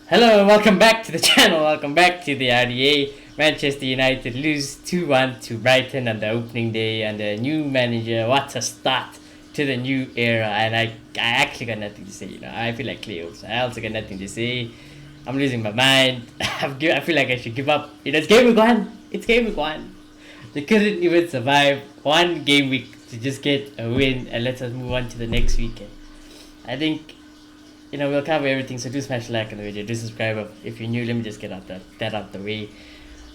Hello and welcome back to the channel. Welcome back to the RDA. Manchester United lose 2-1 to Brighton on the opening day and a new manager. What a start to the new era. And I actually got nothing to say. I feel like Cleos. I also got nothing to say. I'm losing my mind. I feel like I should give up. It's game week one. It's game week one. They couldn't even survive one game week to just get a win and let us move on to the next weekend. I think we'll cover everything, so do smash like on the video, do subscribe if you're new. Let me just get that out the way.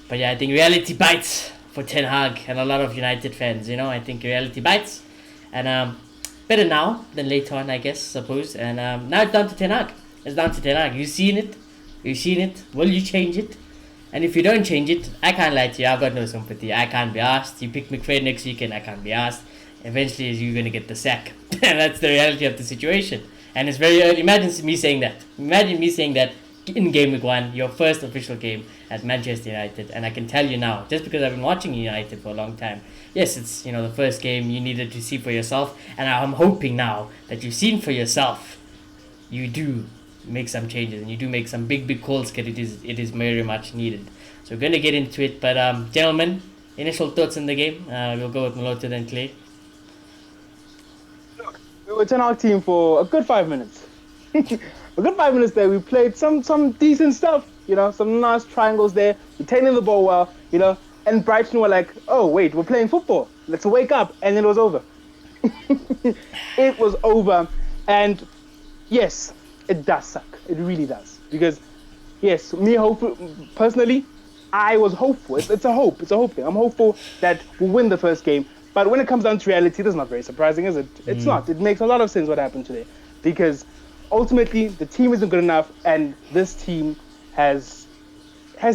But yeah, I think reality bites for Ten Hag and a lot of United fans. I think reality bites, and better now than later on, I guess, suppose. And now it's down to Ten Hag. It's down to Ten Hag. You've seen it. Will you change it? And if you don't change it, I can't lie to you. I've got no sympathy. I can't be asked. You pick McFred next weekend, I can't be asked. Eventually, you're gonna get the sack, and that's the reality of the situation. And it's very early. Imagine me saying that in game week one, your first official game at Manchester United. And I can tell you now, just because I've been watching United for a long time, yes, it's the first game you needed to see for yourself. And I'm hoping now that you've seen for yourself, you do make some changes and you do make some big calls, because it is very much needed. So we're gonna get into it. But gentlemen, initial thoughts on the game. We'll go with Maloto then Clay. We were 10 Hag team for a good 5 minutes. A good 5 minutes there. We played some decent stuff, some nice triangles there, retaining the ball well, and Brighton were like, oh, wait, we're playing football. Let's wake up. And then it was over. It was over. And yes, it does suck. It really does. Because, yes, personally, I was hopeful. It's a hope. It's a hope thing. I'm hopeful that we'll win the first game. But when it comes down to reality, that's not very surprising, is it? It's not. It makes a lot of sense what happened today. Because ultimately, the team isn't good enough, and this team has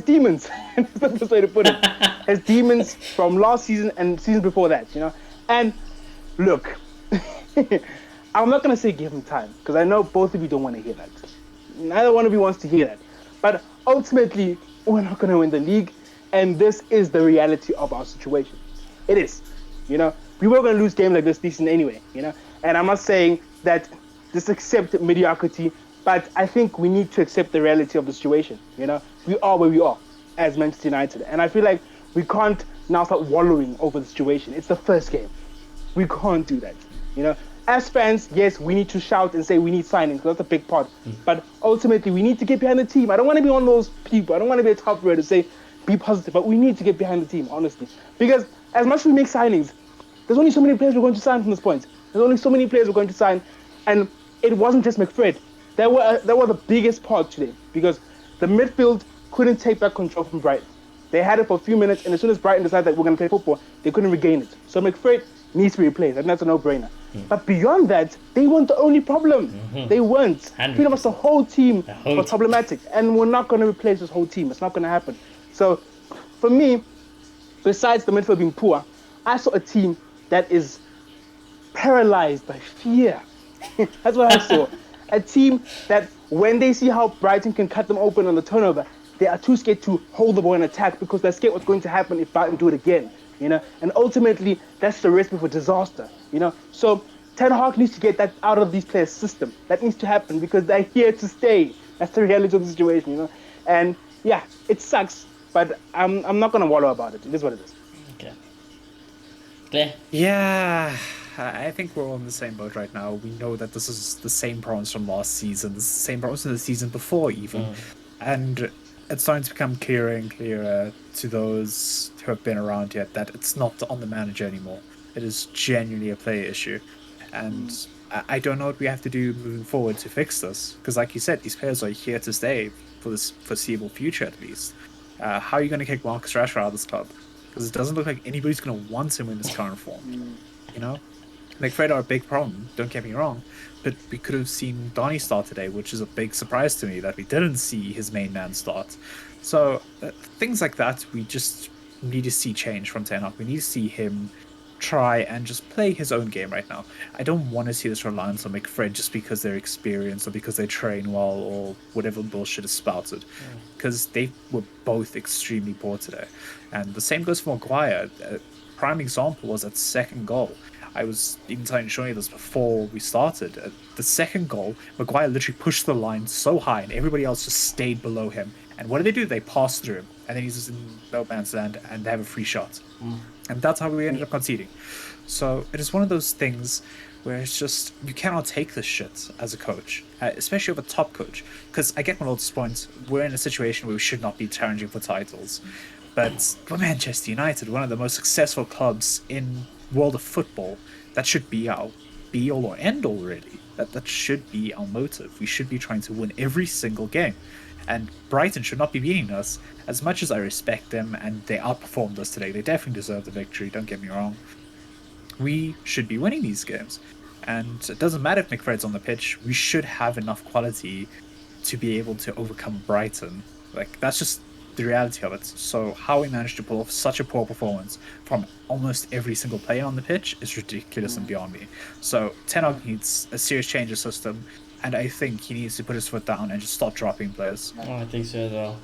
demons. That's the best way to put it. Has demons from last season and season before that, And look, I'm not going to say give him time, because I know both of you don't want to hear that. Neither one of you wants to hear that. But ultimately, we're not going to win the league, and this is the reality of our situation. It is. We were going to lose games like this season anyway, And I'm not saying that just accept mediocrity, but I think we need to accept the reality of the situation, We are where we are as Manchester United. And I feel like we can't now start wallowing over the situation. It's the first game. We can't do that, As fans, yes, we need to shout and say we need signings, because that's a big part. But ultimately, we need to get behind the team. I don't want to be one of those people. I don't want to be a top road to say be positive, but we need to get behind the team, honestly. Because as much as we make signings, there's only so many players we're going to sign from this point. There's only so many players we're going to sign. And it wasn't just McFred. That was the biggest part today, because the midfield couldn't take back control from Brighton. They had it for a few minutes, and as soon as Brighton decided that we're going to play football, they couldn't regain it. So McFred needs to be replaced, and that's a no-brainer. But beyond that, they weren't the only problem. They weren't. Pretty much the whole team was problematic, and we're not going to replace this whole team. It's not going to happen. So for me, besides the midfield being poor, I saw a team that is paralyzed by fear. That's what I saw. A team that when they see how Brighton can cut them open on the turnover, they are too scared to hold the ball and attack, because they're scared what's going to happen if Brighton do it again. And ultimately, that's the recipe for disaster. So Ten Hag needs to get that out of these players' system. That needs to happen, because they're here to stay. That's the reality of the situation. And yeah, it sucks, but I'm not gonna wallow about it. It is what it is. Okay. Claire? Yeah, I think we're all in the same boat right now. We know that this is the same problems from last season, the same problems from the season before even. And it's starting to become clearer and clearer to those who have been around yet that it's not on the manager anymore. It is genuinely a player issue. And I don't know what we have to do moving forward to fix this. Because like you said, these players are here to stay for this foreseeable future at least. How are you going to kick Marcus Rashford out of this club? Because it doesn't look like anybody's going to want him in his current form. McFred are a big problem, don't get me wrong, but we could have seen Donny start today, which is a big surprise to me that we didn't see his main man start. So things like that, we just need to see change from Ten Hag. We need to see him try and just play his own game right now. I don't want to see this reliance on McFred just because they're experienced or because they train well or whatever bullshit is spouted. Because they were both extremely poor today. And the same goes for Maguire. A prime example was that second goal. I was even showing you this before we started. The second goal, Maguire literally pushed the line so high, and everybody else just stayed below him. And what do? They pass through him, and then he's just in no man's land, and they have a free shot. And that's how we ended up conceding. So it is one of those things where it's just, you cannot take this shit as a coach, especially of a top coach. Because I get Ronaldo's point, we're in a situation where we should not be challenging for titles. But for Manchester United, one of the most successful clubs in world of football, that should be our be-all or end-all, really. That should be our motive. We should be trying to win every single game. And Brighton should not be beating us. As much as I respect them, and they outperformed us today, they definitely deserve the victory, don't get me wrong. We should be winning these games. And it doesn't matter if McFred's on the pitch, we should have enough quality to be able to overcome Brighton. Like, that's just the reality of it. So how we managed to pull off such a poor performance from almost every single player on the pitch is ridiculous and beyond me. So Ten Hag needs a serious change of system, and I think he needs to put his foot down and just stop dropping players. Oh, I think so as well.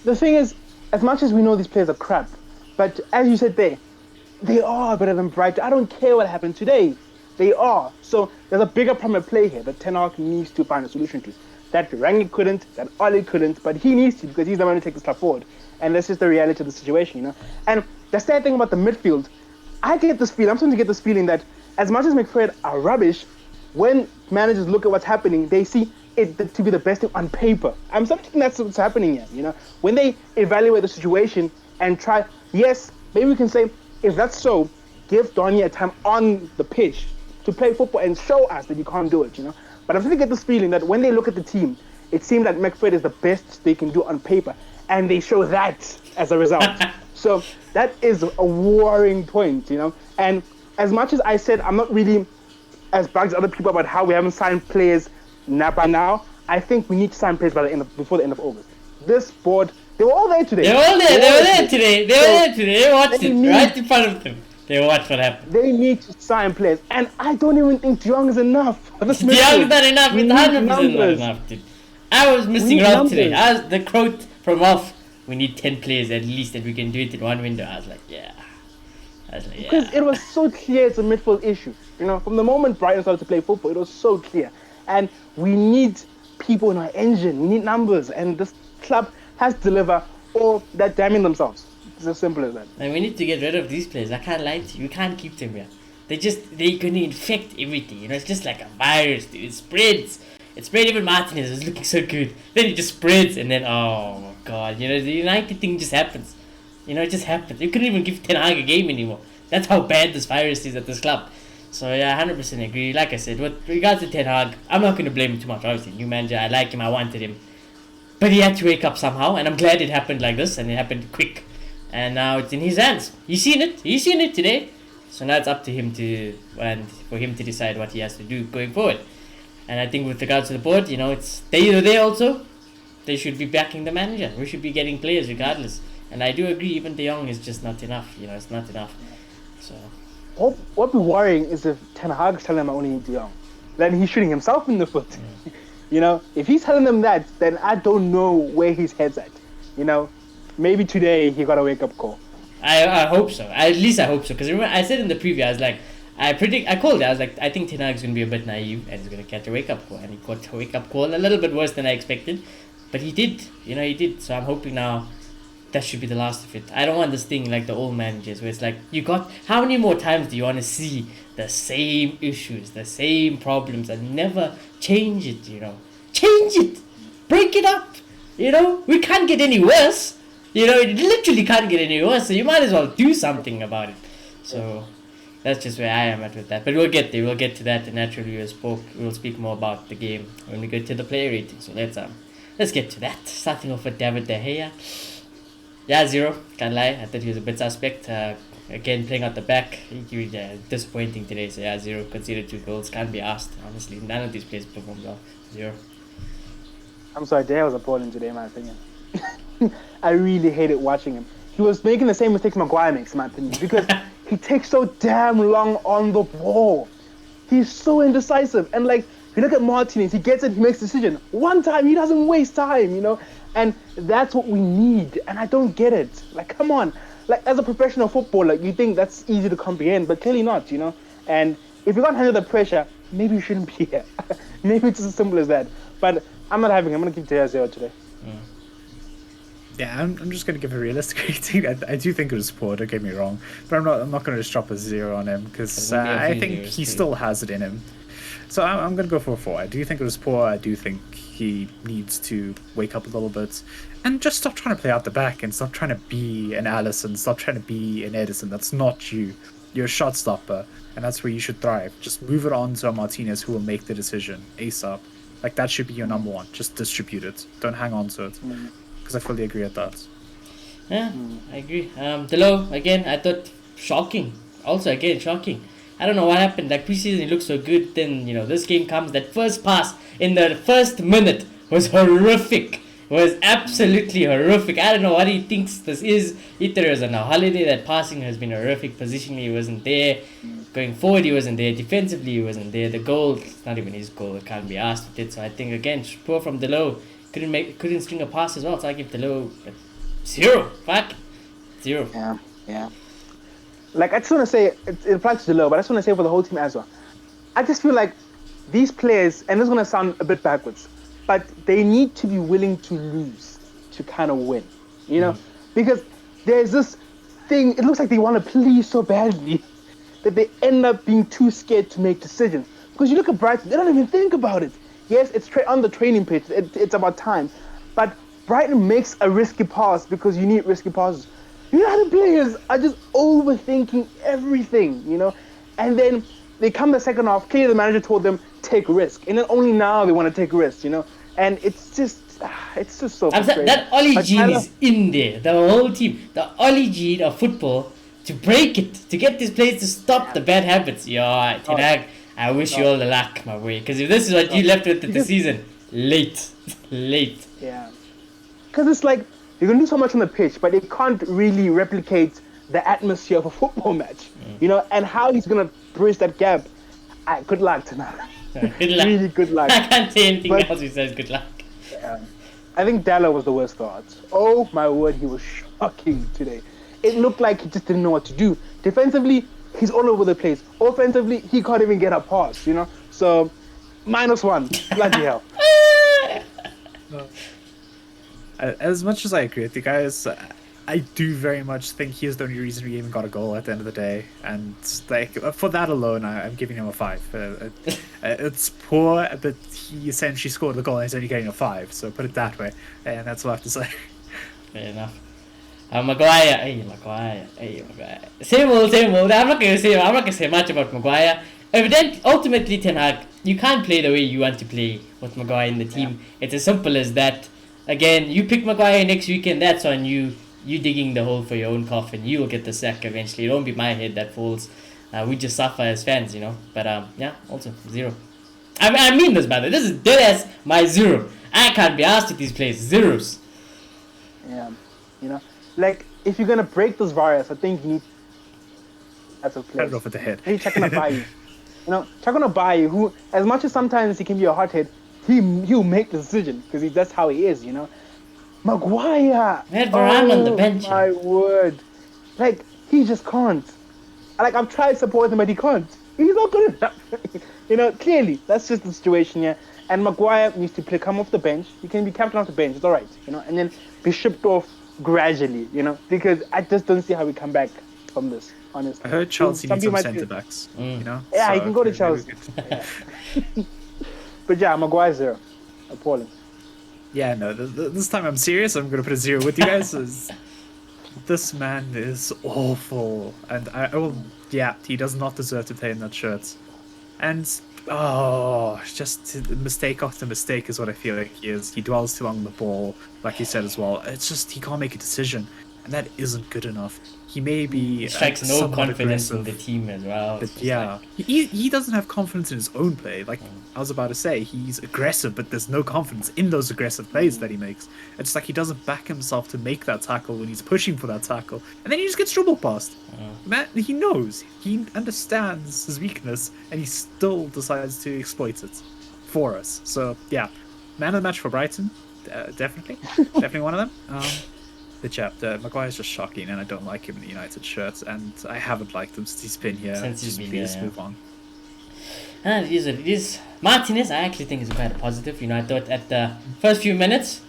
The thing is, as much as we know these players are crap, but as you said they are better than Brighton. I don't care what happened today. They are. So there's a bigger problem at play here that Ten Hag needs to find a solution to. That Rangnick couldn't, that Ole couldn't, but he needs to, because he's the one who takes this club forward. And that's just the reality of the situation, you know. And the sad thing about the midfield, I'm starting to get this feeling that as much as McFred are rubbish, when managers look at what's happening, they see it to be the best thing on paper. I'm starting to think that's what's happening here, you know. When they evaluate the situation and try, yes, maybe we can say, if that's so, give Donny a time on the pitch to play football and show us that you can't do it, you know. But I'm starting to get this feeling that when they look at the team, it seems like McFred is the best they can do on paper, and they show that as a result. So that is a worrying point, you know. And as much as I said, I'm not really as bugged as other people about how we haven't signed players by now, I think we need to sign players before the end of August. This board, they were all there today. They were there today. They watched it right in front of them. They watched what happened. They need to sign players, and I don't even think De Jong is enough. De Jong is not enough. It's 100% not enough, dude. I was missing Ralph today. The quote from Ralph, we need 10 players at least, and we can do it in one window. I was like, yeah. Because it was so clear it's a midfield issue. You know, from the moment Brighton started to play football, it was so clear. And we need people in our engine. We need numbers, and this club has to deliver, or they're damning themselves. It's as simple as that. And we need to get rid of these players. I can't lie to you. We can't keep them here. They're going to infect everything. You know, it's just like a virus, dude. It spreads. It spread. Even Martinez was looking so good. Then it just spreads, and then, oh my god. You know, the United thing just happens. You know, it just happens. You couldn't even give Ten Hag a game anymore. That's how bad this virus is at this club. So yeah, 100% agree. Like I said, with regards to Ten Hag, I'm not going to blame him too much. Obviously, new manager, I like him, I wanted him. But he had to wake up somehow, and I'm glad it happened like this, and it happened quick. And now it's in his hands. He's seen it today. So now it's up to him for him to decide what he has to do going forward. And I think with regards to the board, you know, they also, they should be backing the manager. We should be getting players regardless. And I do agree, even De Jong is just not enough. You know, it's not enough. So what would be worrying is if Ten Hag's telling them I only need De Jong, then he's shooting himself in the foot. You know, if he's telling them that, then I don't know where his head's at. You know, maybe today he got a wake-up call. I hope so. At least I hope so. Because remember, I said in the preview, I was like, I called it. I was like, I think Ten Hag's going to be a bit naive and he's going to catch a wake-up call. And he caught a wake-up call a little bit worse than I expected. But he did. You know, he did. So I'm hoping now that should be the last of it. I don't want this thing like the old managers where it's like, how many more times do you want to see the same issues, the same problems, and never change it, you know? Change it! Break it up! You know? We can't get any worse. You know, it literally can't get any worse, so you might as well do something about it. So that's just where I am at with that. But we'll get there. We'll get to that, and naturally we'll speak more about the game when we get to the player rating. So let's get to that. Starting off with David De Gea. Yeah, 0. Can't lie. I thought he was a bit suspect. Again, playing out the back. He was disappointing today. So yeah, 0. Conceded 2 goals. Can't be asked. Honestly, none of these players performed well. 0. I'm sorry, De Gea was appalling today, in my opinion. I really hated watching him. He was making the same mistakes Maguire makes, in my opinion, because he takes so damn long on the ball. He's so indecisive. And like, if you look at Martinez, he gets it, he makes a decision. One time, he doesn't waste time, you know? And that's what we need. And I don't get it. Like, come on. Like, as a professional footballer, you think that's easy to comprehend, but clearly not, you know? And if you can't handle the pressure, maybe you shouldn't be here. Maybe it's as simple as that. But I'm not having him. I'm going to give Dea 0 today. Yeah, I'm just going to give a realistic rating. I do think it was poor, don't get me wrong. But I'm not going to just drop a 0 on him because I think he still has it in him. So I'm going to go for a 4. I do think it was poor. I do think he needs to wake up a little bit and just stop trying to play out the back and stop trying to be an Alisson, stop trying to be an Edison. That's not you. You're a shot stopper, and that's where you should thrive. Just move it on to a Martinez who will make the decision ASAP. Like, that should be your number one. Just distribute it. Don't hang on to it. Because I fully agree with that. Yeah, I agree. Delo, again, I thought shocking. Also, again, shocking. I don't know what happened. Like, preseason, it looked so good. Then, this game comes. That first pass in the first minute was horrific. Was absolutely horrific. I don't know what he thinks this is. Either is on a holiday. That passing has been horrific. Positionally, he wasn't there. Going forward, he wasn't there. Defensively, he wasn't there. The goal, it's not even his goal. It can't be asked with it. So I think, again, poor from Delo. Couldn't string a pass as well. So I give Delo 0. Fuck. 0. Yeah. Like, I just want to say, it applies to Delo, but I just want to say for the whole team as well. I just feel like these players, and this is going to sound a bit backwards, but they need to be willing to lose to kind of win, Because there's this thing, it looks like they want to please so badly that they end up being too scared to make decisions. Because you look at Brighton, they don't even think about it. Yes, it's on the training pitch, it's about time. But Brighton makes a risky pass because you need risky passes. United players are just overthinking everything, And then they come the second half, clearly the manager told them, take risk. And then only now they want to take risks, And it's just so frustrating. That Ollie gene is in there, the whole team. The Ollie gene of football, to break it, to get these players to stop the bad habits. Yeah, Ten Hag, I wish you all the luck, my boy. Because if this is what you left with the season, late. Yeah. Because it's like, you can do so much on the pitch, but it can't really replicate the atmosphere of a football match, and how he's going to bridge that gap. Good luck tonight. Good luck. Really good luck. I can't say anything else besides good luck. Yeah. I think Dalo was the worst thought. Oh my word, he was shocking today. It looked like he just didn't know what to do. Defensively, he's all over the place. Offensively, he can't even get a pass, So, -1. Bloody hell. As much as I agree with you guys, I do very much think he is the only reason we even got a goal at the end of the day. And for that alone, I'm giving him a 5. It's poor that he essentially scored the goal and he's only getting a 5. So put it that way. And that's all I have to say. Fair enough. Maguire. Same old. I'm not gonna say much about Maguire. Ultimately, Ten Hag, you can't play the way you want to play with Maguire in the team. Yeah. It's as simple as that. Again, you pick Maguire next weekend, that's on you. You digging the hole for your own coffin. You will get the sack eventually. It won't be my head that falls. We just suffer as fans, But also 0. I mean this, brother. This is dead as my 0. I can't be asked with these players. 0s. Yeah, like if you're gonna break this virus, I think you need as a player. Head off at the head. Maybe Chakana Bayi. Chakana Bayi, who as much as sometimes he can be a hothead, he'll make the decision because that's how he is, Maguire. We had Varane on the bench. My word, like he just can't. Like I've tried supporting him, but he can't. He's not good enough. Clearly that's just the situation, yeah. And Maguire needs to come off the bench. He can be captain off the bench. It's all right, and then be shipped off gradually, because I just don't see how we come back from this. Honestly, I heard Chelsea needs some centre backs. Yeah, so he can go to Chelsea. But yeah, Maguire 0. Appalling. Yeah, no, this time I'm serious. I'm going to put a 0 with you guys. This man is awful. And I will, he does not deserve to play in that shirt. And, just mistake after mistake is what I feel like he is. He dwells too long on the ball, like you said as well. It's just, he can't make a decision. And that isn't good enough. He may be strikes no confidence in the team as well. But he doesn't have confidence in his own play. Like I was about to say, he's aggressive, but there's no confidence in those aggressive plays that he makes. It's like he doesn't back himself to make that tackle when he's pushing for that tackle, and then he just gets dribble past. Man, he knows, he understands his weakness, and he still decides to exploit it for us. So man of the match for Brighton, definitely one of them. the chapter. Maguire's just shocking, and I don't like him in the United shirt, and I haven't liked him since he's been here. Since he's just been please here, move on. And it is what it is. Martinez, I actually think is quite a positive. You know, I thought at the first few minutes,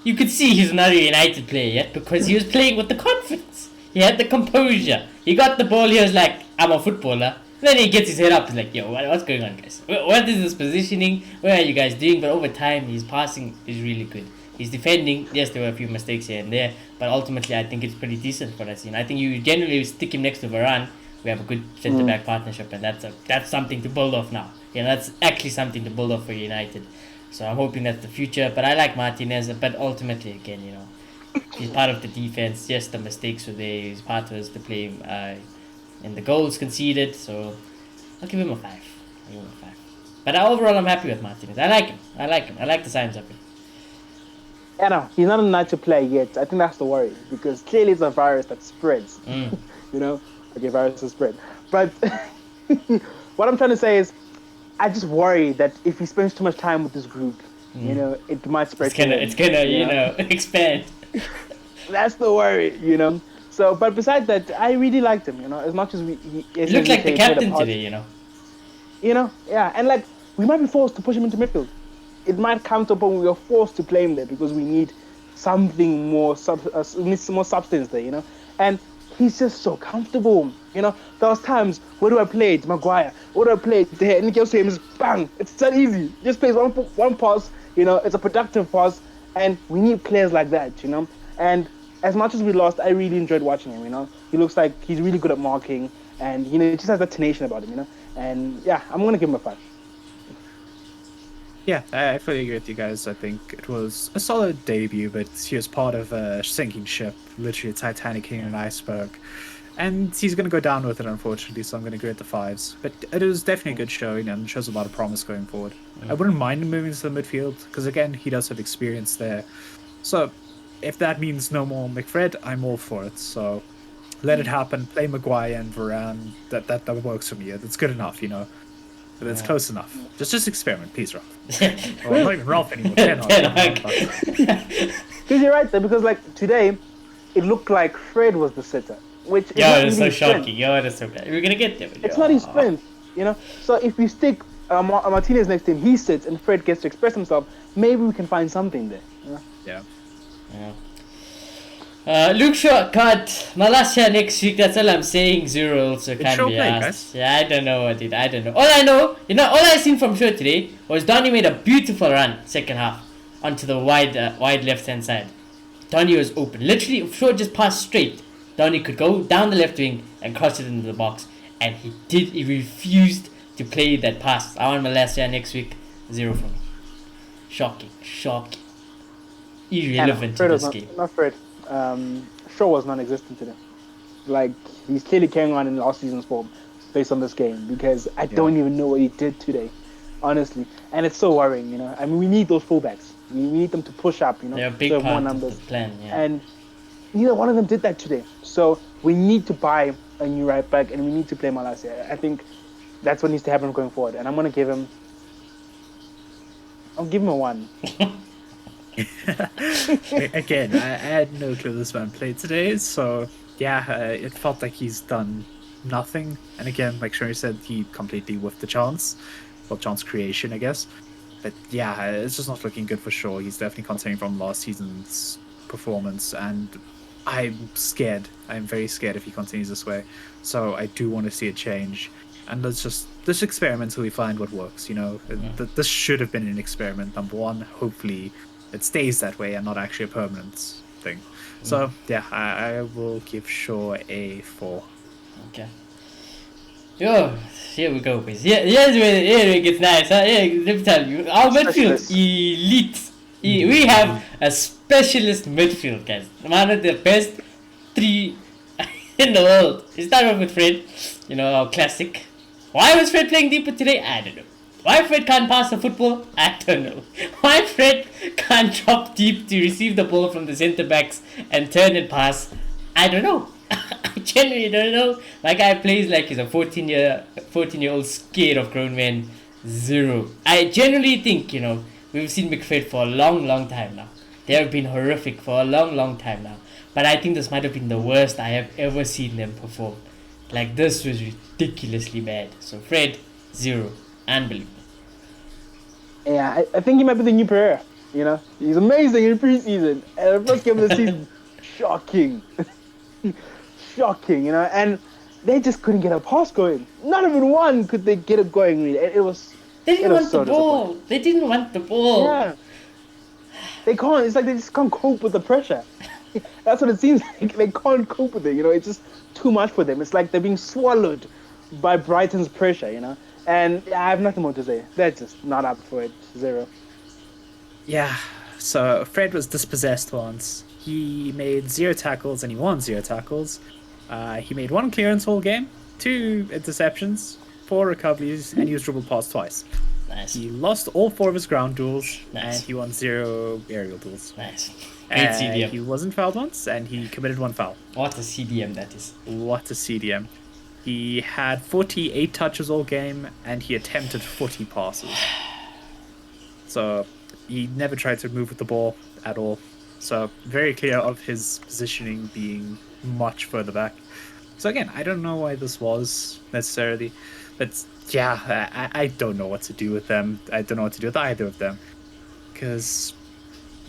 you could see he's not a United player yet because he was playing with the confidence. He had the composure. He got the ball. He was like, "I'm a footballer." Then he gets his head up. He's like, "Yo, what's going on, guys? What is this positioning? Where are you guys doing?" But over time, his passing is really good. He's defending. Yes, there were a few mistakes here and there, but ultimately, I think it's pretty decent for us. You know, I think you generally stick him next to Varane. We have a good centre back partnership, and that's something to build off now. You know, that's actually something to build off for United. So I'm hoping that's the future. But I like Martinez. But ultimately, again, you know, he's part of the defense. Yes, the mistakes were there. His part was to play in the goals conceded. So I'll give him a 5. I'll give him a 5. But overall, I'm happy with Martinez. I like him. I like the signs of him. Yeah, no, he's not a natural player yet. I think that's the worry because clearly it's a virus that spreads. You know, okay, viruses spread. But what I'm trying to say is, I just worry that if he spends too much time with this group, you know, it might spread. It's gonna, you know, expand. That's the worry, you know. So, but besides that, I really liked him. You know, as much as he looked like the captain today. You know. You know, yeah, and like we might be forced to push him into midfield. It might come to a point where we are forced to play him there because we need something more, we need some more substance there, you know. And he's just so comfortable, you know. There was times, where do I play it? Maguire. Where do I play it? There, and he goes to him, just bang. It's that easy. Just plays one pass, you know. It's a productive pass, and we need players like that, you know. And as much as we lost, I really enjoyed watching him, you know. He looks like he's really good at marking, and you know, he just has that tenacity about him, you know. And yeah, I'm gonna give him a 5. Yeah, I fully agree with you guys. I think it was a solid debut, but he was part of a sinking ship, literally a Titanic hitting an iceberg. And he's going to go down with it, unfortunately, so I'm going to agree with the 5s. But it was definitely a good showing and shows a lot of promise going forward. I wouldn't mind him moving to the midfield, because again, he does have experience there. So if that means no more McFred, I'm all for it. So let it happen, play Maguire and Varane, that works for me. That's good enough, you know. But it's close enough. Just experiment, please, Ralph. Well, not even Ralph anymore. Ten Hag. Because you're right there. Because like today, it looked like Fred was the sitter, which is Yo, it's so shocking. Yo, that's so bad. We're gonna get there. It's not his strength, you know. So if we stick Martinez next to him, he sits and Fred gets to express himself. Maybe we can find something there. You know? Yeah. Luke Shaw cut Malaysia next week. That's all I'm saying. 0 also can be asked. Yeah, I don't know what it. I don't know. All I know, you know, all I seen from Shaw today was Donny made a beautiful run second half onto the wide left hand side. Donny was open. Literally, if Shaw just passed straight, Donny could go down the left wing and cross it into the box, and he did. He refused to play that pass. I want Malaysia next week. 0 for me. Shocking. Irrelevant to this game. Not Fred. Shaw was non-existent today. Like, he's clearly carrying on in last season's form based on this game because I don't even know what he did today, honestly. And it's so worrying, you know. I mean, we need those fullbacks. We need them to push up, you know. They're a big so part more numbers. of the plan, yeah. And neither one of them did that today. So we need to buy a new right back and we need to play Malaysia. I think that's what needs to happen going forward. And I'm going to give him... I'll give him a 1. Again, I had no clue this man played today, so yeah, it felt like he's done nothing. And again, like Sherry said, he completely whiffed the chance, well, chance creation, I guess. But yeah, it's just not looking good for sure. He's definitely continuing from last season's performance, and I'm scared. I'm very scared if he continues this way. So I do want to see a change. And let's experiment until we find what works, you know. This should have been an experiment, number one. Hopefully it stays that way and not actually a permanent thing. So yeah, I will give Shaw a 4. Okay. Yo, here we go, boys. Here it gets nice. Huh? Yeah, let me tell you, our midfield elite. We have a specialist midfield, guys. One of the best 3 in the world. We start off with Fred. You know, our classic. Why was Fred playing deeper today? I don't know. Why Fred can't pass the football? I don't know. Why Fred can't drop deep to receive the ball from the centre backs and turn and pass? I don't know. I genuinely don't know. My guy plays like he's a 14-year-old scared of grown men. 0. I genuinely think, you know, we've seen McFred for a long time now. They have been horrific for a long time now. But I think this might have been the worst I have ever seen them perform. Like, this was ridiculously bad. So Fred, 0. Unbelievable. Yeah, I think he might be the new Pereira. You know, he's amazing in preseason, and the first game of the season, shocking, shocking. You know, and they just couldn't get a pass going. Not even one could they get it going. Really, it was. They didn't it was want so the ball. They didn't want the ball. Yeah, they can't. It's like they just can't cope with the pressure. That's what it seems like. They can't cope with it. You know, it's just too much for them. It's like they're being swallowed by Brighton's pressure. You know, and I have nothing more to say. They're just not up for it. 0. Yeah, so Fred was dispossessed once. He made 0 tackles and he won 0 tackles. He made 1 clearance all game, 2 interceptions, 4 recoveries, and he was dribbled past twice. Nice. He lost all 4 of his ground duels, Nice. and he won 0 aerial duels. Nice. Great CDM. He wasn't fouled once, and he committed 1 foul. What a CDM that is. What a CDM. He had 48 touches all game, and he attempted 40 passes. So he never tried to move with the ball at all. So very clear of his positioning being much further back. So again, I don't know why this was necessarily, but yeah, I don't know what to do with them. I don't know what to do with either of them, because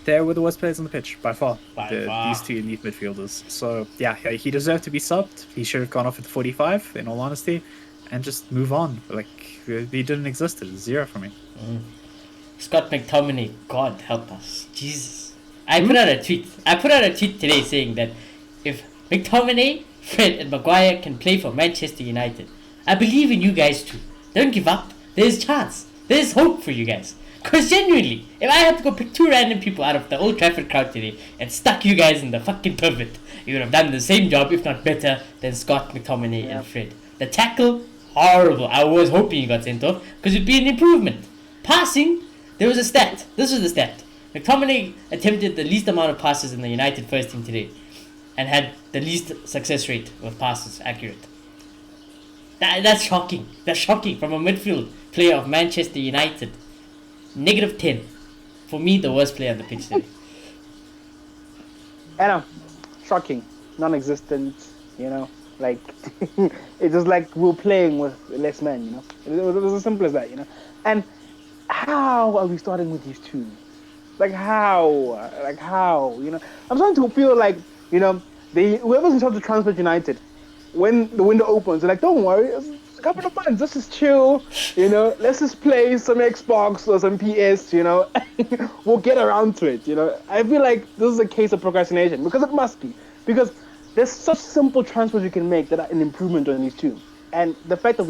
they were the worst players on the pitch by far. These 2 elite midfielders. So yeah, he deserved to be subbed. He should have gone off at 45, in all honesty, and just move on. Like, he didn't exist. It was 0 for me. Scott McTominay, God help us. Jesus. I put out a tweet today saying that if McTominay, Fred and Maguire can play for Manchester United, I believe in you guys too. Don't give up. There's chance. There's hope for you guys. Because genuinely, if I had to go pick 2 random people out of the Old Trafford crowd today and stuck you guys in the fucking pivot, you would have done the same job, if not better, than Scott McTominay and Fred. The tackle, horrible. I was hoping he got sent off because it'd be an improvement. Passing, there was a stat. This was the stat. McTominay attempted the least amount of passes in the United first team today and had the least success rate with passes accurate. That's shocking. That's shocking from a midfield player of Manchester United. -10. For me, the worst player on the pitch today. I know, shocking, non-existent. You know, like it's just like we're playing with less men. You know, it was as simple as that. You know, and how are we starting with these 2? Like how? You know, I'm starting to feel like, you know, whoever's in charge of Transport United, when the window opens, they're like, don't worry, it's a couple of months, let's just chill, you know, let's just play some Xbox or some PS, you know, we'll get around to it, you know. I feel like this is a case of procrastination, because it must be, because there's such simple transfers you can make that are an improvement on these 2. And the fact that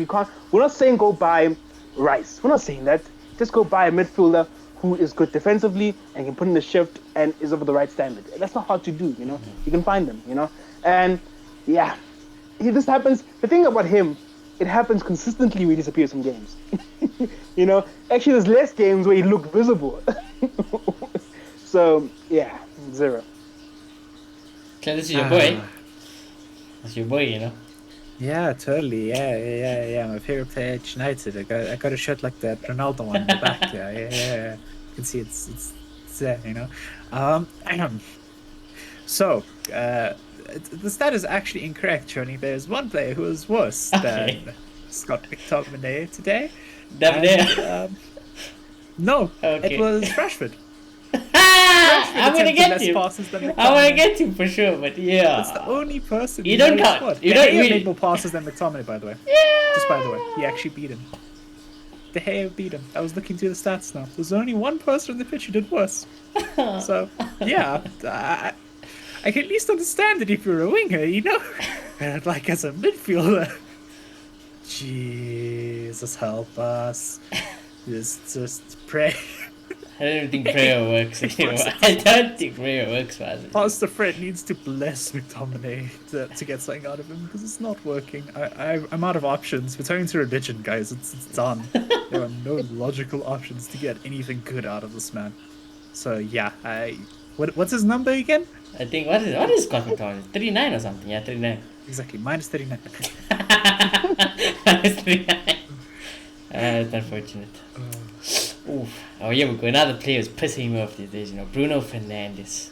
we're not saying go buy Rice, we're not saying that, just go buy a midfielder who is good defensively and can put in the shift and is of the right standard. That's not hard to do, you know. You can find them, you know. And yeah, this happens. The thing about him, it happens consistently when he disappears from games. You know, actually there's less games where he looked visible. So yeah, 0. So this is your boy. That's your boy, you know. Yeah, totally. Yeah. My favorite player at United. I got a shirt like that Ronaldo one in the back. Yeah. You can see it's there, you know. So, the stat is actually incorrect, Johnny. There's one player who is worse than Scott McTominay today. No, Okay. it was Rashford. I'm gonna get you. I want to get you for sure, but yeah. That's the only person. You don't count. You don't made more passes than McTominay, by the way. Yeah. Just by the way, he actually beat him. De Gea beat him. I was looking through the stats now. There's only one person on the pitch who did worse. So yeah, I can at least understand it if you're a winger, you know. But like as a midfielder, Jesus help us. Just pray. I don't even think prayer works anymore. I don't think prayer works for us. Pastor Fred needs to bless McTominay to get something out of him because it's not working. I'm out of options. We're turning to religion, guys. It's done. There are no logical options to get anything good out of this man. So yeah, what's his number again? I think what is Scott McTominay? 39 or something. Yeah, 39. Exactly, minus 39. Minus 39. It's unfortunate. Oof. Oh, here we go. Another player who's pissing me off these days, Bruno Fernandes.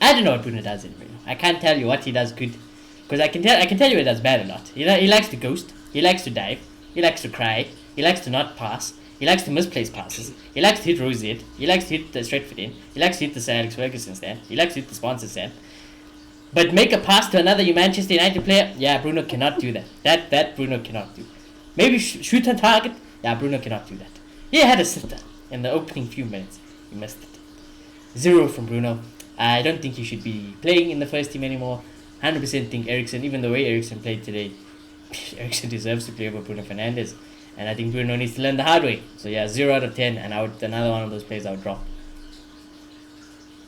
I don't know what Bruno does anymore. I can't tell you what he does good. Because I can tell you what he does bad or not. He likes to ghost. He likes to dive. He likes to cry. He likes to not pass. He likes to misplace passes. He likes to hit Rosette. He likes to hit the straight foot in. He likes to hit the Sir Alex Ferguson stand. He likes to hit the sponsor stand. But make a pass to another Manchester United player? Yeah, Bruno cannot do that. That Bruno cannot do. Maybe shoot on target? Yeah, Bruno cannot do that. He had a sitter in the opening few minutes. He missed it. 0 from Bruno. I don't think he should be playing in the first team anymore. 100% think Eriksen, even the way Eriksen played today, Eriksen deserves to play over Bruno Fernandes. And I think Bruno needs to learn the hard way. So yeah, 0 out of 10, and another one of those players I would drop.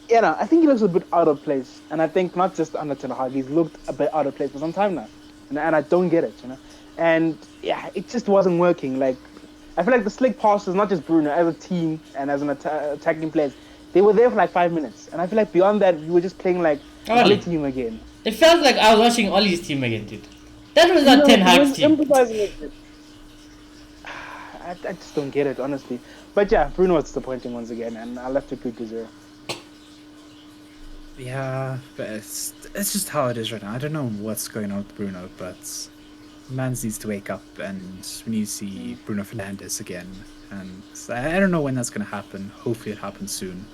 Yeah, no, I think he looks a bit out of place. And I think not just under Ten Hag, he's looked a bit out of place for some time now. And I don't get it, And yeah, it just wasn't working. Like, I feel like the slick passes, not just Bruno, as a team and as an attacking players, they were there for like 5 minutes. And I feel like beyond that, we were just playing like Oli team again. It felt like I was watching Ollie's team again, dude. That was not Ten Hag's team. I just don't get it, honestly. But yeah, Bruno was disappointing once again, and I left it good to 0. Yeah, but it's just how it is right now. I don't know what's going on with Bruno, but man needs to wake up, and we need to see Bruno Fernandes again. And I don't know when that's going to happen. Hopefully it happens soon.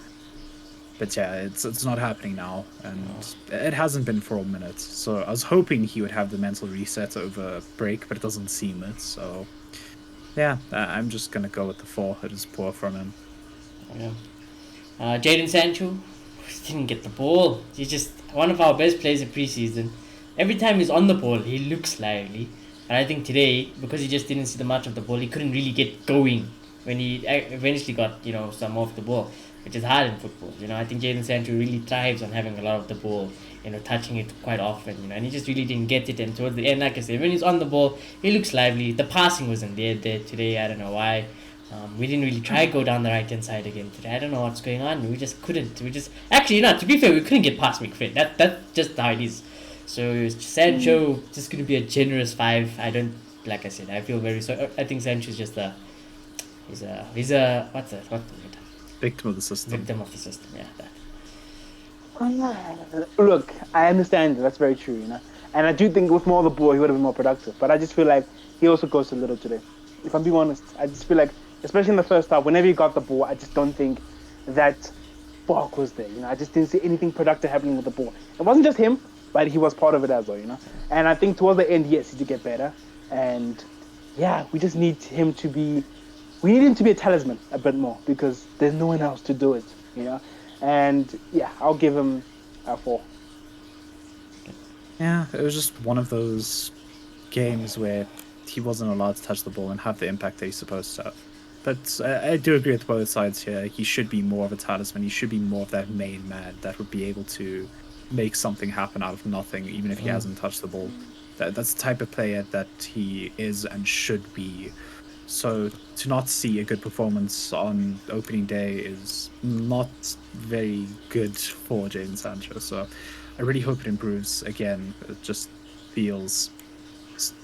But yeah, it's not happening now, and it hasn't been for a minute. So I was hoping he would have the mental reset over break, but it doesn't seem it. So yeah, I'm just going to go with the 4. It is poor from him. Yeah. Jadon Sancho didn't get the ball. He's just one of our best players in preseason. Every time he's on the ball, he looks lively. And I think today, because he just didn't see the much of the ball, he couldn't really get going when he eventually got, some off the ball, which is hard in football. I think Jadon Sancho really thrives on having a lot of the ball, touching it quite often, and he just really didn't get it. And towards the end, like I said, when he's on the ball, he looks lively. The passing wasn't there today. I don't know why. We didn't really try to go down the right-hand side again today. I don't know what's going on. We just couldn't. To be fair, we couldn't get past McFred. That's just how it is. So Sancho just going to be a generous 5. I don't, like I said, I feel very sorry. I think Sancho's just he's a what's the word? Victim of the system. Victim of the system, yeah. That. Look, I understand that's very true, And I do think with more of the ball, he would have been more productive. But I just feel like he also goes a little today. If I'm being honest, I just feel like, especially in the first half, whenever he got the ball, I just don't think that spark was there. I just didn't see anything productive happening with the ball. It wasn't just him, but he was part of it as well, And I think towards the end, yes, he did get better. And yeah, we just need him to be... We need him to be a talisman a bit more because there's no one else to do it, And yeah, I'll give him a 4. Yeah, it was just one of those games where he wasn't allowed to touch the ball and have the impact that he's supposed to have. But I do agree with both sides here. He should be more of a talisman. He should be more of that main man that would be able to make something happen out of nothing, even if he hasn't touched the ball. That's the type of player that he is and should be. So to not see a good performance on opening day is not very good for Jadon Sancho. So I really hope it improves again. It just feels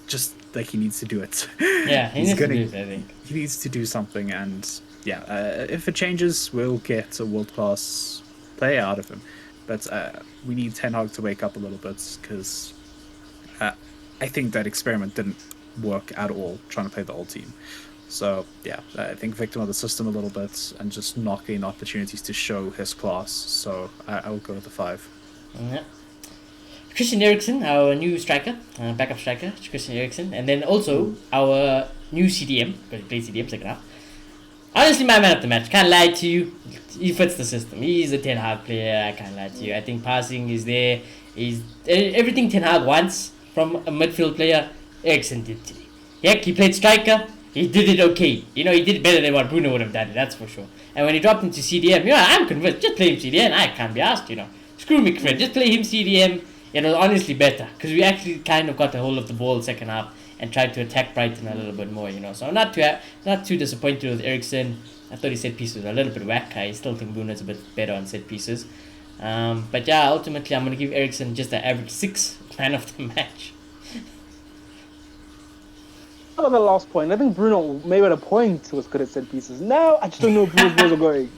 just like he needs to do it. Yeah, he needs to do it, I think. He needs to do something, and yeah, if it changes, we'll get a world-class player out of him. But we need Ten Hag to wake up a little bit, because I think that experiment didn't work at all, trying to play the whole team. So yeah, I think victim of the system a little bit, and just not getting opportunities to show his class. So I will go with the 5. Yeah. Christian Eriksen, our new striker, backup striker, Christian Eriksen, and then also our new CDM, because he plays CDM second half. Honestly, my man of the match. Can't lie to you. He fits the system. He's a Ten Hag player. I can't lie to you. I think passing is there. He's everything Ten Hag wants from a midfield player. Eriksen did today. Yeah, he played striker. He did it okay. He did better than what Bruno would have done. That's for sure. And when he dropped into CDM, I'm convinced. Just play him CDM. I can't be asked. Screw McFred. Just play him CDM. It was honestly better because we actually kind of got a hold of the ball second half and tried to attack Brighton a little bit more, So not too disappointed with Eriksen. I thought his set pieces were a little bit whack. I still think Bruno's a bit better on set pieces. But yeah, ultimately I'm going to give Eriksen just an average 6 man of the match. on the last point, I think Bruno maybe at a point was good at set pieces. Now I just don't know where Bruno's balls are going.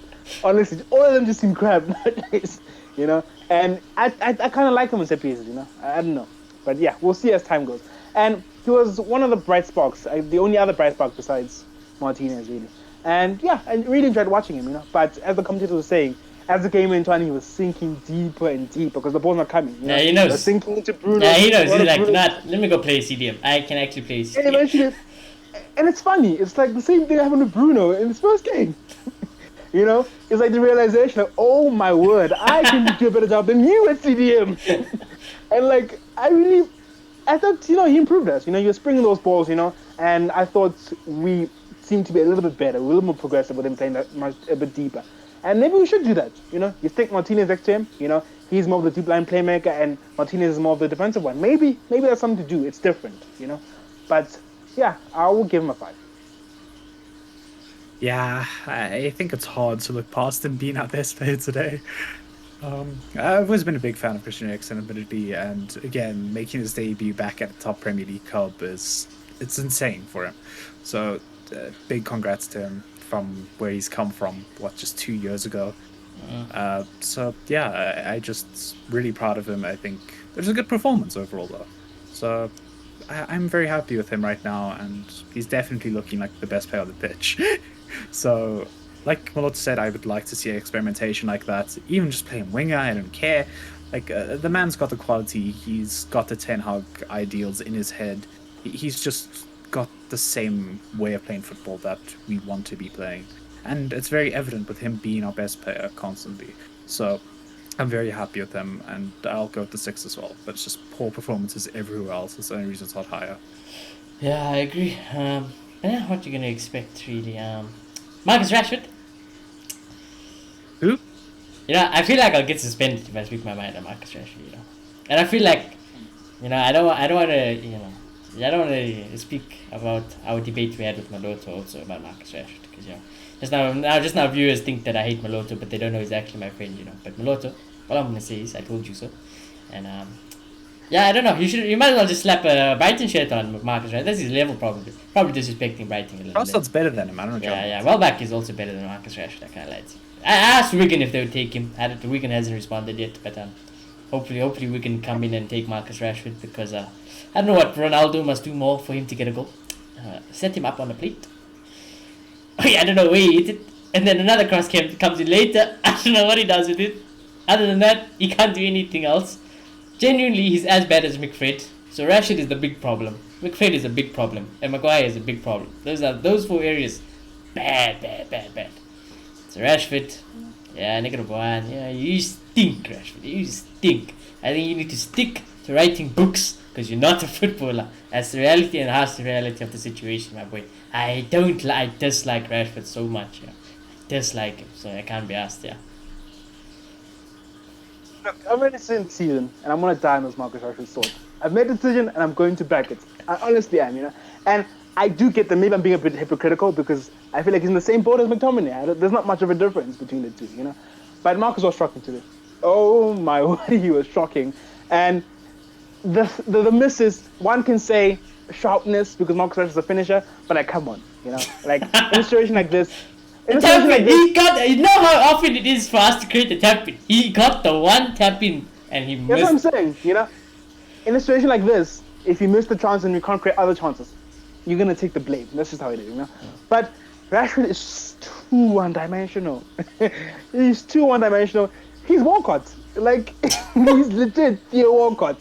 Honestly, all of them just seem crap nowadays, you know. And I kind of like him in set pieces, you know. I don't know, but yeah, we'll see as time goes. And he was one of the bright sparks, the only other bright spark besides Martinez, really. And yeah, I really enjoyed watching him, you know. But as the commentator was saying, as the game went on, he was sinking deeper and deeper because the ball's not coming. You know? Yeah, he knows. He was sinking into Bruno. Yeah, he knows. He's like, Bruno. not. Let me go play CDM. I can actually play CDM. And eventually, and it's funny. It's like the same thing happened to Bruno in his first game. You know, it's like the realization of, oh my word, I can do a better job than you at CDM. And like, I thought, you know, he improved us. You know, he was springing those balls, you know, and I thought we seemed to be a little bit better, a little more progressive with him playing that much, a bit deeper. And maybe we should do that, you know. You stick Martinez next to him, you know, he's more of the deep line playmaker and Martinez is more of the defensive one. Maybe that's something to do. It's different, you know. But yeah, I will give him a 5. Yeah, I think it's hard to look past him being our best player today. I've always been a big fan of Christian Eriksen, admittedly, and again, making his debut back at the top Premier League club it's insane for him. So, big congrats to him from where he's come from, just 2 years ago. So yeah, I just really proud of him. I think it was a good performance overall, though. So I'm very happy with him right now, and he's definitely looking like the best player on the pitch. So, like Malota said, I would like to see experimentation like that. Even just playing winger, I don't care. Like, the man's got the quality. He's got the Ten Hag ideals in his head. He's just got the same way of playing football that we want to be playing. And it's very evident with him being our best player constantly. So, I'm very happy with him, and I'll go with the 6 as well. But it's just poor performances everywhere else. That's the only reason it's not higher. Yeah, I agree. Yeah, what you gonna expect, really? Marcus Rashford. Who? You know, I feel like I'll get suspended if I speak my mind on Marcus Rashford. You know, and I feel like, you know, I don't want to, you know, I don't want to speak about our debate we had with Maloto also about Marcus Rashford, because you know, just now viewers think that I hate Maloto, but they don't know he's actually my friend. You know, but Maloto, all I'm gonna say is I told you so, and yeah, I don't know. You might as well just slap a Brighton shirt on with Marcus Rashford. That's his level, probably disrespecting Brighton a little bit. Rashford's better than him. I don't know. Yeah. Welbeck is also better than Marcus Rashford. I can't lie to you. I asked Wigan if they would take him. Wigan hasn't responded yet, but hopefully Wigan come in and take Marcus Rashford, because I don't know what Ronaldo must do more for him to get a goal. Set him up on the plate. Oh yeah, I don't know where he hit it, and then another cross comes in later. I don't know what he does with it. Other than that, he can't do anything else. Genuinely, he's as bad as McFred. So Rashford is the big problem. McFred is a big problem, and Maguire is a big problem. Those 4 areas, bad. So Rashford, yeah, -1. Yeah, you stink, Rashford. You stink. I think you need to stick to writing books, because you're not a footballer. That's the reality and harsh reality of the situation, my boy. I dislike Rashford so much. Yeah. I dislike him, so I can't be asked. Yeah. Look, I'm ready to see the season, and I'm going to die on this Marcus Rashford sword. I've made a decision, and I'm going to back it. I honestly am, you know. And I do get that maybe I'm being a bit hypocritical, because I feel like he's in the same boat as McTominay. There's not much of a difference between the two, you know. But Marcus was shocking today. Oh my word, he was shocking. And the misses, one can say sharpness because Marcus Rashford's a finisher, but like, come on, you know. Like, in a situation like this, You know how often it is for us to create a tap-in. He got the one tap-in and he missed. That's what I'm saying, you know. In a situation like this, if you miss the chance and you can't create other chances, you're going to take the blame. That's just how it is, you know. But Rashford is too one-dimensional. He's too one-dimensional. He's Walcott. Like, he's legit Theo Walcott.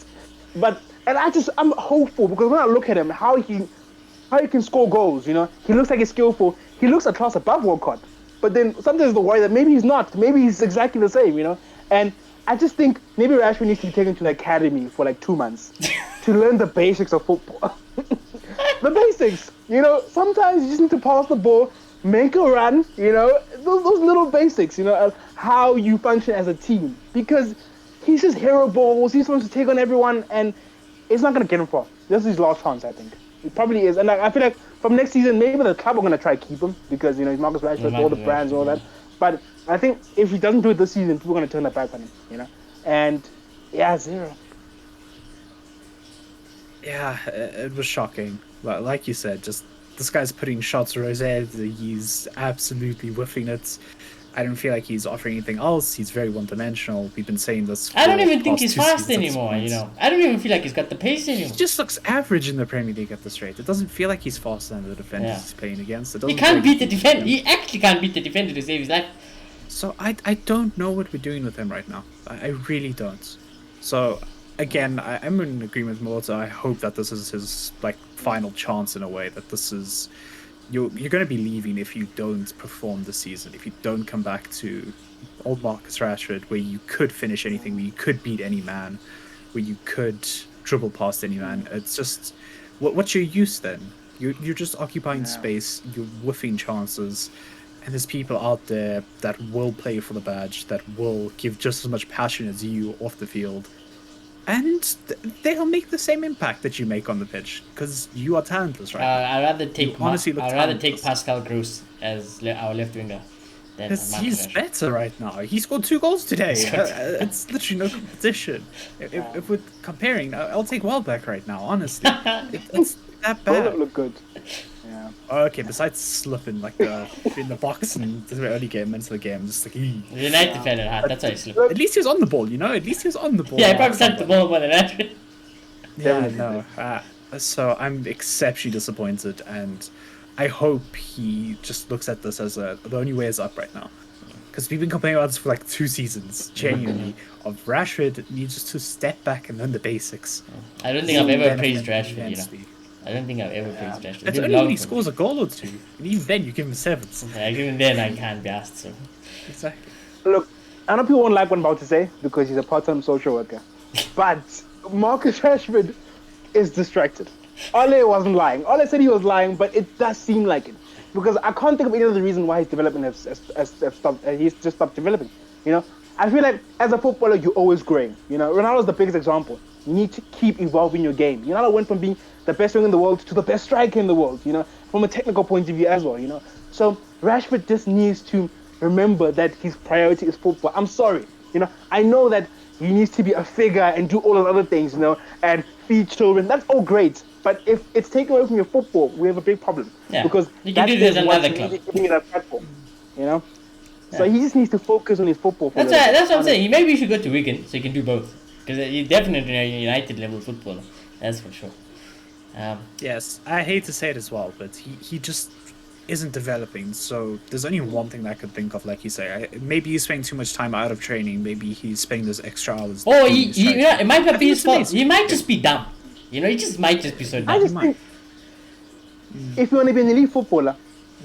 And I'm hopeful, because when I look at him, how he can score goals, you know. He looks like he's skillful. He looks a class above Walcott. But then sometimes the worry that maybe he's not. Maybe he's exactly the same, you know. And I just think maybe Rashford needs to be taken to the academy for like 2 months to learn the basics of football. The basics, you know. Sometimes you just need to pass the ball, make a run, you know. Those little basics, you know, of how you function as a team. Because he's just hero balls. He's supposed to take on everyone, and it's not going to get him far. This is his last chance, I think. It probably is. And I feel like from next season, maybe the club are going to try to keep him because, you know, he's Marcus Rashford, all the brands, all that. But I think if he doesn't do it this season, people are going to turn their back on him, you know. And, yeah, 0. Yeah, it was shocking. like you said, just this guy's putting shots to his head. He's absolutely whiffing it. I don't feel like he's offering anything else. He's very one-dimensional. We've been saying this. I don't for even the think past he's 2 fast seasons at this anymore, point. you know. I don't even feel like he's got the pace He anymore. just looks average in the Premier League at this rate. It doesn't feel like he's faster than the defenders Yeah. he's playing against. It He doesn't can't feel beat the like defender. He actually can't beat the defender to save his life. So I don't know what we're doing with him right now. I really don't. So again, I'm in agreement with Melota. I hope that this is his like final chance in a way. That this is you're going to be leaving if you don't perform this season. If you don't come back to old Marcus Rashford, where you could finish anything, where you could beat any man, where you could dribble past any man. It's just what's your use then? You're just occupying space. You're whiffing chances. And there's people out there that will play for the badge, that will give just as much passion as you off the field. And they'll make the same impact that you make on the pitch, because you are talentless, right? I'd rather take honestly look I'd rather take talentless. Pascal Gross as our left winger than Because Marcus he's Rashford. better right now. He scored 2 goals today. scored It's literally no competition. If we're comparing, I'll take Welbeck right now, honestly. It's that Both bad. look good. Yeah. Okay, besides slipping like in the box in the early game, into the game, just like The United fan at heart, that's why he slipped. at least he was on the ball, you know. At least he was on the ball. Yeah, he probably sent the ball more than Rashford. Yeah, Definitely. no. So I'm exceptionally disappointed, and I hope he just looks at this as the only way is up right now. Because we've been complaining about this for like 2 seasons, genuinely, of Rashford needs to step back and learn the basics. I don't think I've ever Then praised again, Rashford, you know. immensely. I don't think I've ever praised Rashford. It's been only long when he for me. scores a goal or 2, and even then you give him 7s. Even then I can't be asked, so. Exactly. Look, I know people won't like what I'm about to say because he's a part-time social worker, but Marcus Rashford is distracted. Ole wasn't lying. Ole said he was lying, but it does seem like it. Because I can't think of any other reason why his development has stopped. He's just stopped developing. You know, I feel like as a footballer, you're always growing. You know, Ronaldo's the biggest example. You need to keep evolving your game. Ronaldo went from being the best winger in the world to the best striker in the world. You know, from a technical point of view as well. You know, so Rashford just needs to remember that his priority is football. I'm sorry. You know, I know that he needs to be a figure and do all those other things. You know, and feed children. That's all great. But if it's taken away from your football, we have a big problem. Yeah, Because you can do this is in what's another club. really giving it a platform. You know? So he just needs to focus on his football. For a That's little right, bit. that's what I'm saying. Maybe you should go to Wigan so you can do both. Because he's definitely a United level footballer. That's for sure. Yes, I hate to say it as well, but he just isn't developing. So there's only one thing that I could think of, like you say. Maybe he's spending too much time out of training. Maybe he's spending those extra hours. Or doing his you know, training. it might not be his it's fault. amazing. He might just be dumb. You know, he just might just be so I dumb. just think if you want to be an elite footballer,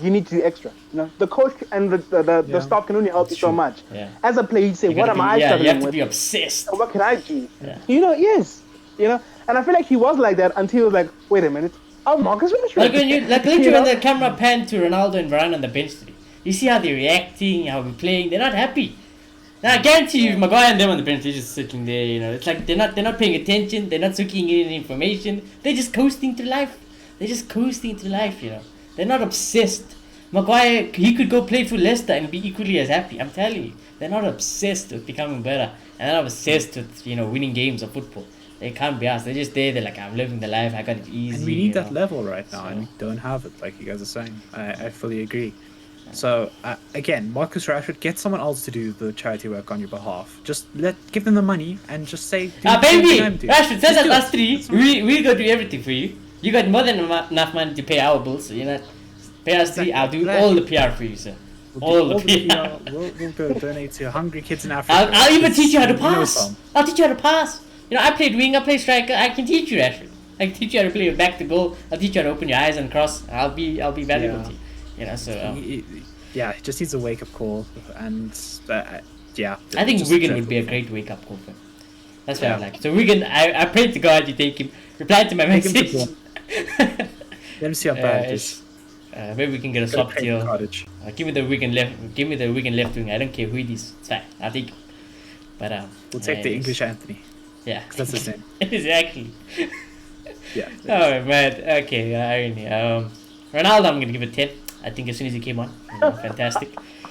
you need to do extra. You know, the coach and the staff can only help you so true. much. Yeah. As a player, you say, You what gotta am be- I yeah, you struggling have to with? be obsessed. What can I do? Yeah. You know, yes. You know, and I feel like he was like that until he was like, wait a minute, I'm Marcus Rashford. Like when you literally You when know? the camera panned to Ronaldo and Varane on the bench today, you see how they're reacting, how we're playing. They're not happy. Now I guarantee you, Maguire and them on the bench, they're just sitting there. You know, it's like they're not paying attention. They're not soaking in any information. They're just coasting through life. They're just coasting through life. You know, they're not obsessed. Maguire, he could go play for Leicester and be equally as happy. I'm telling you, they're not obsessed with becoming better, and they're not obsessed with winning games of football. They can't be asked. They're just there. They're like, I'm living the life. I got it easy. And we need that level right now, So- and we don't have it, like you guys are saying. I fully agree. So again, Marcus Rashford, get someone else to do the charity work on your behalf. Just give them the money and just say, do Baby, what I'm doing. Rashford, Just since do last it. 3, That's right. we go do everything for you. You got more than enough money to pay our bills, so pay us 3. I'll do Exactly. all the PR for you, sir. We'll do All the PR. PR. We'll go donate to hungry kids in Africa. I'll even It's teach you how to no pass. problem. I'll teach you how to pass. You know, I played wing, I played striker. I can teach you, Rashford. I can teach you how to play back to goal. I'll teach you how to open your eyes and cross. I'll be valuable Yeah. to you. You know, so Yeah, it just needs a wake up call, and yeah. I think just Wigan dreadful. would be a great wake up call for him. That's what Yeah. I like. So Wigan, I pray to God you take him. Reply to my Take him to message. Let me see how bad it is. Maybe we can get a swap Craven deal. Cottage. Give me the Wigan left. Give me the Wigan left wing. I don't care who it is. It's fine. I'll take it. But We'll take the anyways. English Anthony. Yeah, 'Cause that's his name. exactly. Yeah. Oh man. Okay. Irony. Ronaldo, I'm gonna give it 10. I think as soon as he came on, fantastic.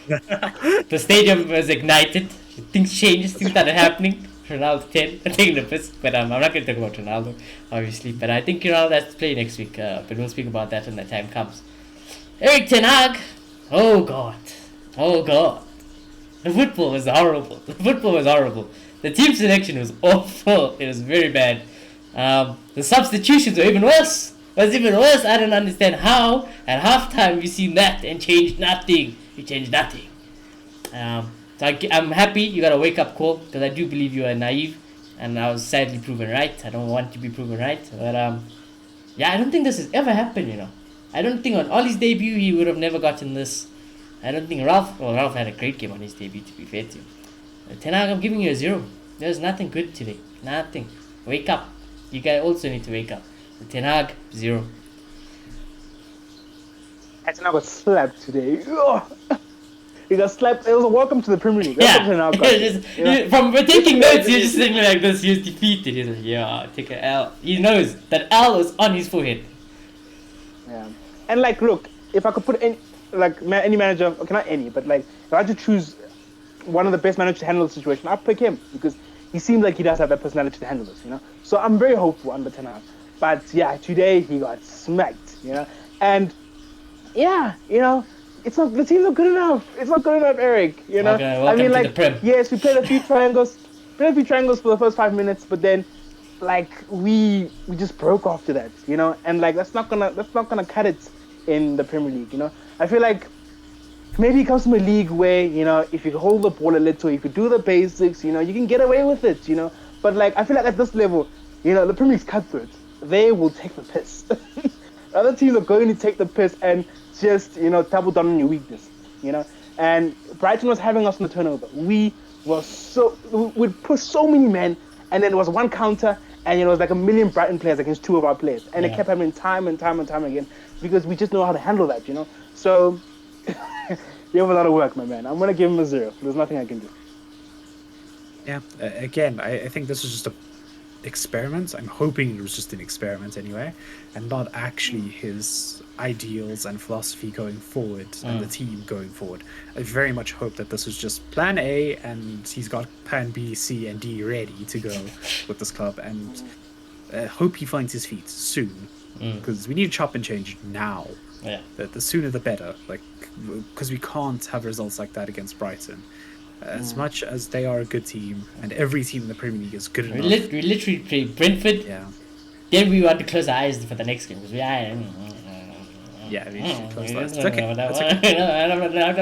The stadium was ignited. Things changed. Things started happening. Ronaldo 10, taking the piss. But I'm not going to talk about Ronaldo, obviously. But I think Ronaldo has to play next week. But we'll speak about that when the time comes. Erik Ten Hag. Oh God. Oh God. The football was horrible. The football was horrible. The team selection was awful. It was very bad. The substitutions were even worse. It was even worse. I don't understand how at halftime we seen that and changed nothing. We changed nothing. So I'm happy you got a wake up call because I do believe you are naive, and I was sadly proven right. I don't want to be proven right, but yeah, I don't think this has ever happened. I don't think on Ollie's debut he would have never gotten this. I don't think Ralph had a great game on his debut, to be fair to him. Ten Hag, I'm giving you a 0. There's nothing good today. Nothing. Wake up. You guys also need to wake up. Ten Hag, 0. Ten Hag got slapped today. He got slapped. It was a welcome to the Premier League. Yeah. That's what From taking notes, you're just thinking like this. He was defeated. He's like, yeah, take an L. He knows that L is on his forehead. Yeah. And look, if I could put any manager, okay, not any, but if I had to choose one of the best managers to handle the situation, I'd pick him because he seems like he does have that personality to handle this, So I'm very hopeful under Ten Hag. But yeah, today he got smacked, And yeah, it's not, the team's not good enough. It's not good enough, Eric. Okay, welcome to the Prem. Yes, we played a few triangles. For the first 5 minutes, but then we just broke after that, And that's not gonna cut it in the Premier League, I feel like maybe it comes from a league where, if you hold the ball a little, if you do the basics, you can get away with it, But I feel like at this level, the Premier League's cutthroat. They will take the piss. Other teams are going to take the piss and just, double down on your weakness, And Brighton was having us on the turnover. We'd push so many men, and then there was one counter, and it was like a million Brighton players against 2 of our players. And it kept happening time and time and time again because we just know how to handle that, So you have a lot of work, my man. I'm going to give him a 0. There's nothing I can do. Yeah, again, I think this was just a experiment. I'm hoping it was just an experiment anyway, and not actually his ideals and philosophy going forward and the team going forward. I very much hope that this was just plan A and he's got plan B, C, and D ready to go with this club, and hope he finds his feet soon because we need to chop and change now. Yeah. The sooner the better, because we can't have results like that against Brighton. As much as they are a good team, and every team in the Premier League is good enough. We literally play Brentford. Yeah. Then we want to close our eyes for the next game because Yeah, we should close that. It's okay. That's okay. I don't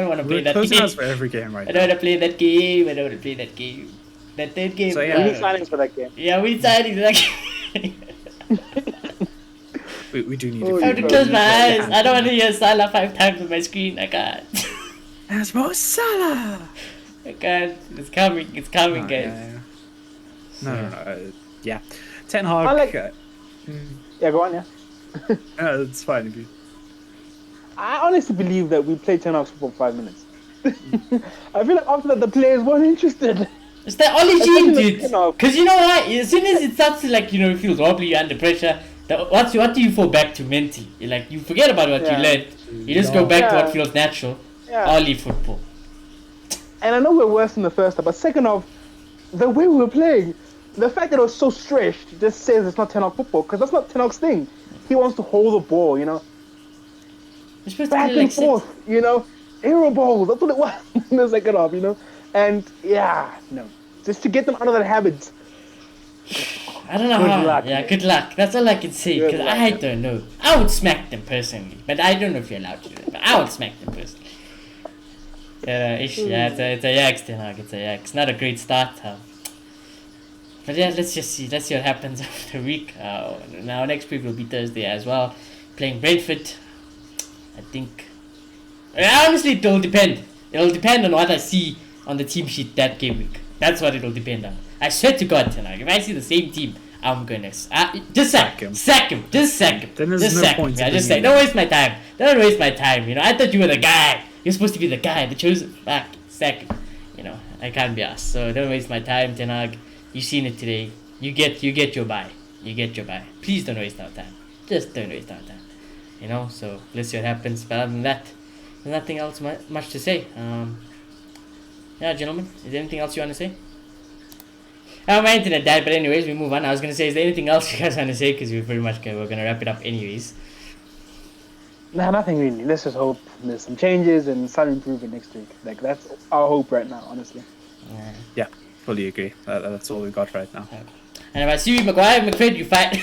want to play that Closing game. us for every game right I now. don't want to play that game. I don't want to play that game. That third game. So, yeah. We need signings for that game. Yeah, we need signings for that game. We do need I have to close my eyes. I don't want to hear Salah 5 times on my screen. I can't. That's Mo Salah! I can't. It's coming. It's coming, guys. No. Yeah. Ten Hag. Yeah, go on, yeah. It's fine if you. I honestly believe that we played 10 Hag's for 5 minutes. I feel like after that, the players weren't interested. It's the only team, dude. Enough. Because you know what? As soon as it starts to it feels wobbly, you're under pressure. What do you fall back to mentally? You forget about what you learned. You just go back to what feels natural. Yeah. Only football. And I know we're worse in the first half, but second half, the way we were playing, the fact that it was so stretched just says it's not Ten Hag football, because that's not Ten Hag's thing. He wants to hold the ball, You're supposed back to be and forth, aero balls. That's what it was in the second half, And just to get them out of that habit. I don't know Good how. luck, Yeah, man. good luck. That's all I can say. Good Because luck, I man. don't know. I would smack them personally, but I don't know if you're allowed to do it. But I would smack them personally. It's a Ajax, Ten Hag. It's a Ajax. Not a great start. But yeah, let's see what happens after the week. Now next week will be Thursday as well, playing Brentford. I think. Honestly, it'll depend. It'll depend on what I see on the team sheet that game week. That's what it'll depend on. I swear to God, Ten Hag, if I see the same team, I'm gonna just sack him. Sack him. Just sack him. Then there's just no sack point him. in Just bringing say, don't him. waste my time. Don't waste my time. I thought you were the guy. You're supposed to be the guy, the chosen. Fuck, sack him. I can't be asked. So don't waste my time, Ten Hag. You've seen it today. You get your buy. You get your buy. Please don't waste our time. Just don't waste our time. So let's see what happens. But other than that, there's nothing else much to say. Yeah, gentlemen, is there anything else you want to say? My internet died, but anyways, we move on. I was gonna say, is there anything else you guys want to say? Because we're pretty much we're gonna wrap it up anyways. Nah, nothing really. Let's just hope there's some changes and some improvement next week. Like that's our hope right now, honestly. Yeah, fully agree. That's all we got right now. And if I see Maguire, McFred, you fight.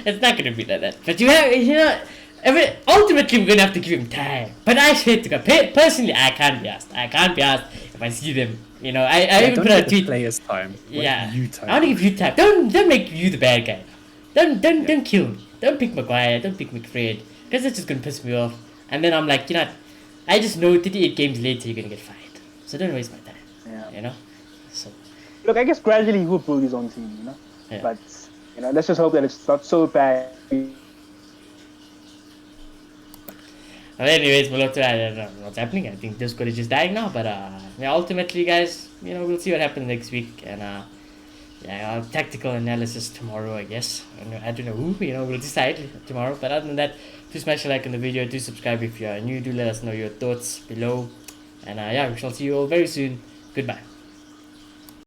It's not gonna be like that. But ultimately we're gonna have to give him time. But I said to God, personally, I can't be asked. I can't be asked if I see them. I even put a tweet. Players time. Yeah, You time. I want to give you time. Don't make you the bad guy. Don't kill me. Don't pick Maguire. Don't pick McFred. Because that's just gonna piss me off. And then I'm like, I just know 38 games later you're gonna get fired. So don't waste my time. Yeah. So. Look, I guess gradually he will build his own team. Yeah. But let's just hope that it's not so bad. Well, anyways, I don't know what's happening. I think Discord is just dying now. But ultimately, guys, we'll see what happens next week. And tactical analysis tomorrow, I guess. I don't know who. We'll decide tomorrow. But other than that, do smash a like on the video. Do subscribe if you are new. Do let us know your thoughts below. And we shall see you all very soon. Goodbye.